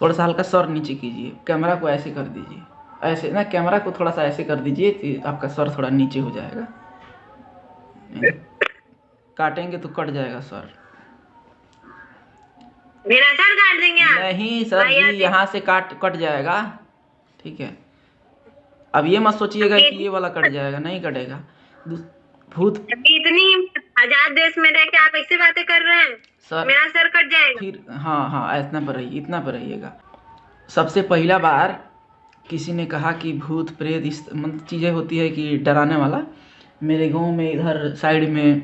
थोड़ा सा हल्का सर नीचे कीजिए, कैमरा को ऐसे कर दीजिए, ऐसे ना, कैमरा को थोड़ा सा ऐसे कर दीजिए तो आपका सर थोड़ा नीचे हो जाएगा। काटेंगे तो कट जाएगा सर। मेरा सर काट देंगे आप? नहीं सर जी, यहाँ से कट जाएगा, ठीक है। अब ये मत सोचिएगा कि ये वाला कट जाएगा, नहीं कटेगा। भूत इतनी आजाद देश में रह के आप ऐसे बातें कर रहे हैं सर, मेरा सर कट जाएगा? फिर हाँ इतना पर रहिए, इतना पर रहिएगा। सबसे पहला बार किसी ने कहा कि भूत प्रेत इस मतलब चीज़ें होती है कि डराने वाला। मेरे गांव में इधर साइड में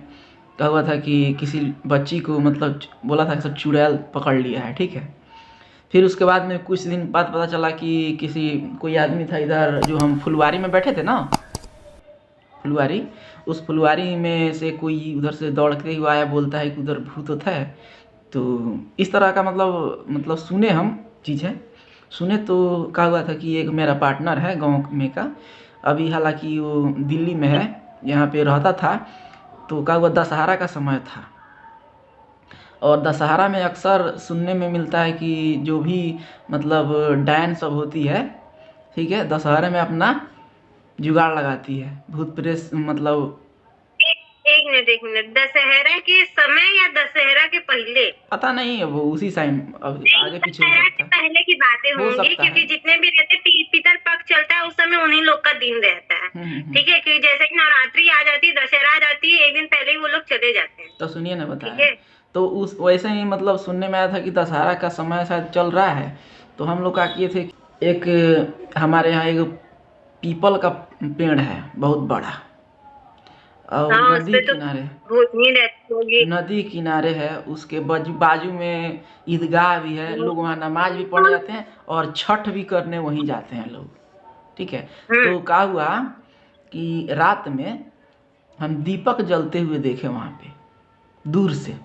क्या हुआ था कि किसी बच्ची को मतलब बोला था कि सब चुड़ैल पकड़ लिया है, ठीक है। फिर उसके बाद में कुछ दिन बाद पता चला कि कोई आदमी था इधर, जो हम फुलवारी में बैठे थे ना, फुलवारी, उस फुलवारी में से कोई उधर से दौड़ते हुआ आया, बोलता है कि उधर भूत होता है। तो इस तरह का मतलब सुने हम चीज़ें सुने। तो क्या हुआ था कि एक मेरा पार्टनर है गांव में का, अभी हालांकि वो दिल्ली में है, यहाँ पे रहता था। तो क्या हुआ, दशहरा का समय था, और दशहरा में अक्सर सुनने में मिलता है कि जो भी मतलब डायन सब होती है, ठीक है, दशहरे में अपना जुगाड़ लगाती है, भूत प्रेत मतलब। एक मिनट, दशहरा के समय या दशहरा के पहले? पता नहीं है, वो उसी टाइम, अब आगे पीछे हो दशहरा सकता के है, पहले की बातें हो होंगी, सकता क्योंकि है। जितने भी रहते पितर पक्ष चलता है उस समय उन्हीं लोग का दिन रहता है, ठीक है। कि जैसे कि नवरात्रि आ जाती है, दशहरा आ जाती है, एक दिन पहले ही वो लोग चले जाते हैं। तो सुनिए ना, ठीक बताया। है। तो उस वैसे ही मतलब सुनने में आया था कि दशहरा का समय शायद चल रहा है। तो हम लोग क्या किए थे, एक हमारे यहाँ एक पीपल का पेड़ है बहुत बड़ा, और हाँ, नदी उसपे तो किनारे, भूतनी रहती होगी। नदी किनारे है, उसके बाजू में ईदगाह भी है, लोग वहाँ नमाज भी पढ़ने जाते हैं और छठ भी करने वहीं जाते हैं लोग, ठीक है। तो क्या हुआ कि रात में हम दीपक जलते हुए देखे वहाँ पे दूर से।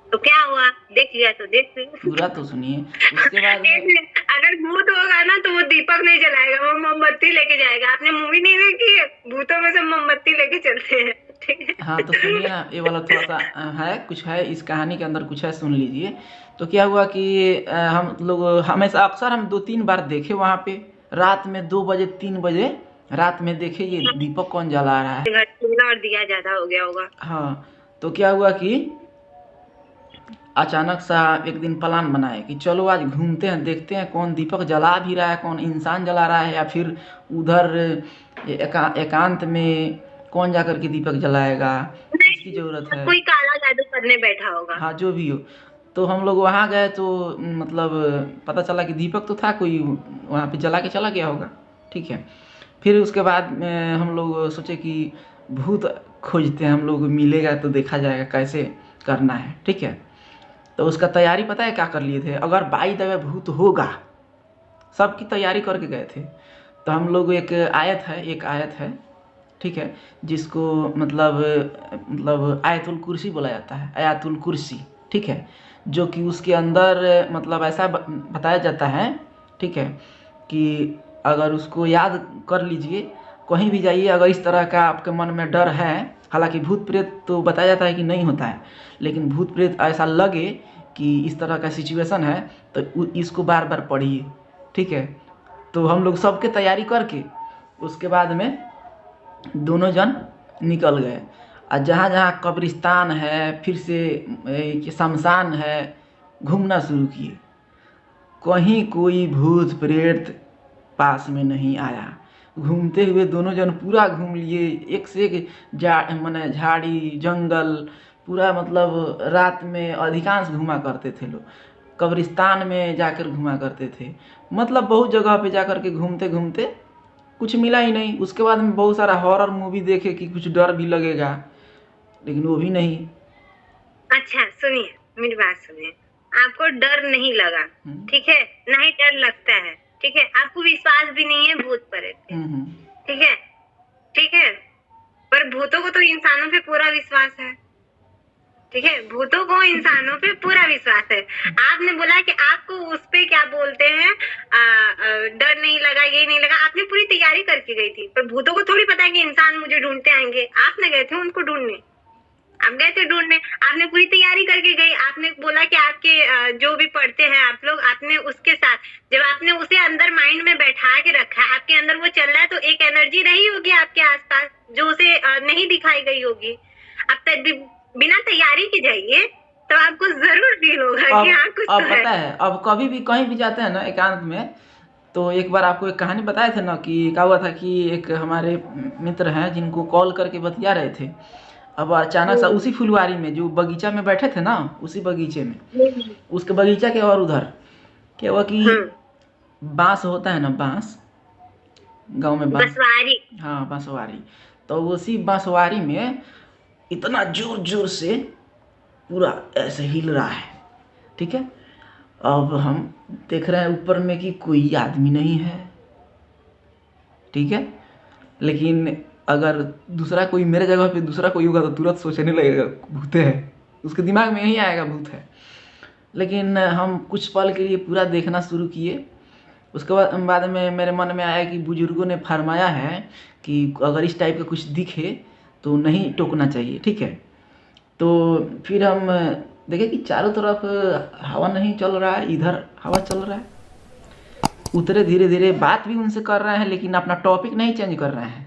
तो क्या हुआ? देख लिया तो देख लिया। पूरा तो सुनिए, उसके बाद में अगर भूत होगा ना तो वो दीपक नहीं जलाएगा, वो मोमबत्ती लेके जाएगा। आपने मूवी नहीं देखी है? भूतों में से मोमबत्ती लेके चलते हैं, ठीक है। हाँ तो सुनिए ना, ये वाला थोड़ा सा है, कुछ है इस कहानी के अंदर, कुछ है, सुन लीजिए। तो क्या हुआ कि हम लोग हमेशा अक्सर हम 2-3 बार देखे वहाँ पे, रात में 2 बजे 3 बजे रात में देखे ये दीपक कौन जला रहा है। और दिया ज्यादा हो गया होगा। हाँ, तो क्या हुआ कि अचानक सा एक दिन प्लान बनाए कि चलो आज घूमते हैं, देखते हैं कौन दीपक जला भी रहा है, कौन इंसान जला रहा है, या फिर उधर एकांत में कौन जाकर के दीपक जलाएगा, किसकी ज़रूरत है। कोई काला जादू करने बैठा होगा। हाँ, जो भी हो। तो हम लोग वहाँ गए तो मतलब पता चला कि दीपक तो था, कोई वहाँ पे जला के चला गया होगा, ठीक है। फिर उसके बाद में हम लोग सोचे कि भूत खोजते हैं हम लोग, मिलेगा तो देखा जाएगा कैसे करना है, ठीक है। तो उसका तैयारी पता है क्या कर लिए थे, अगर बाई द वे भूत होगा, सबकी तैयारी करके गए थे। तो हम लोग एक आयत है, ठीक है, जिसको मतलब आयतुल कुर्सी बोला जाता है, आयतुल कुर्सी, ठीक है, जो कि उसके अंदर मतलब ऐसा बताया जाता है, ठीक है, कि अगर उसको याद कर लीजिए, कहीं भी जाइए, अगर इस तरह का आपके मन में डर है, हालांकि भूत प्रेत तो बताया जाता है कि नहीं होता है, लेकिन भूत प्रेत ऐसा लगे कि इस तरह का सिचुएशन है, तो इसको बार बार पढ़िए, ठीक है। तो हम लोग सबके तैयारी करके उसके बाद में दोनों जन निकल गए, और जहाँ जहाँ कब्रिस्तान है, फिर से शमशान है, घूमना शुरू किए। कहीं कोई भूत प्रेत पास में नहीं आया। घूमते हुए दोनों जन पूरा घूम लिए, एक से एक माने झाड़ी जंगल पूरा, मतलब रात में अधिकांश घूमा करते थे लोग, कब्रिस्तान में जाकर घूमा करते थे, मतलब बहुत जगह पे जाकर के घूमते घूमते कुछ मिला ही नहीं। उसके बाद में बहुत सारा हॉरर मूवी देखे कि कुछ डर भी लगेगा, लेकिन वो भी नहीं। अच्छा सुनिए, मेरी बात सुनिए, आपको डर नहीं लगा, ठीक है, ना ही डर लगता है, ठीक है, आपको विश्वास भी नहीं है भूत प्रेत पे, ठीक है, ठीक है, पर भूतों को तो इंसानों पे पूरा विश्वास है, ठीक है, भूतों को इंसानों पे पूरा विश्वास है। आपने बोला कि आपको उस पे क्या बोलते हैं, डर नहीं लगा, ये नहीं लगा, आपने पूरी तैयारी करके गई थी, पर भूतों को थोड़ी पता है कि इंसान मुझे ढूंढते आएंगे। आप न गए थे उनको ढूंढने, आप गए थे ढूंढने, आपने पूरी तैयारी करके गई। आपने बोला कि आपके जो भी पढ़ते हैं आप लोग, आपने खाई गई होगी। अब बिना तैयारी के जाइए तो आपको जरूर फील होगा कि हाँ कुछ अब तो पता है, अब कभी भी कहीं भी जाते हैं ना एकांत में, तो एक बार आपको एक कहानी बताए थे ना कि क्या हुआ था कि एक हमारे मित्र हैं जिनको कॉल करके बतिया रहे थे। अब अचानक से उसी फुलवारी में जो बगीचा में बैठे थे ना, उसी बगीचे में, उसके बगीचा के और उधर क्या हुआ कि बांस होता है ना, बांस गांव में बांसवारी, हाँ बांसवारी, तो उसी बांसवारी में इतना जोर जोर से पूरा ऐसे हिल रहा है, ठीक है। अब हम देख रहे हैं ऊपर में कि कोई आदमी नहीं है, ठीक है, लेकिन अगर दूसरा कोई मेरे जगह पे दूसरा कोई होगा तो तुरंत सोचने लगेगा भूत है, उसके दिमाग में यही आएगा भूत है। लेकिन हम कुछ पल के लिए पूरा देखना शुरू किए। उसके बाद में मेरे मन में आया कि बुजुर्गों ने फरमाया है कि अगर इस टाइप का कुछ दिखे तो नहीं टोकना चाहिए, ठीक है। तो फिर हम देखे कि चारों तरफ हवा नहीं चल रहा है, इधर हवा चल रहा है। उतरे धीरे धीरे बात भी उनसे कर रहे हैं, लेकिन अपना टॉपिक नहीं चेंज कर रहे हैं।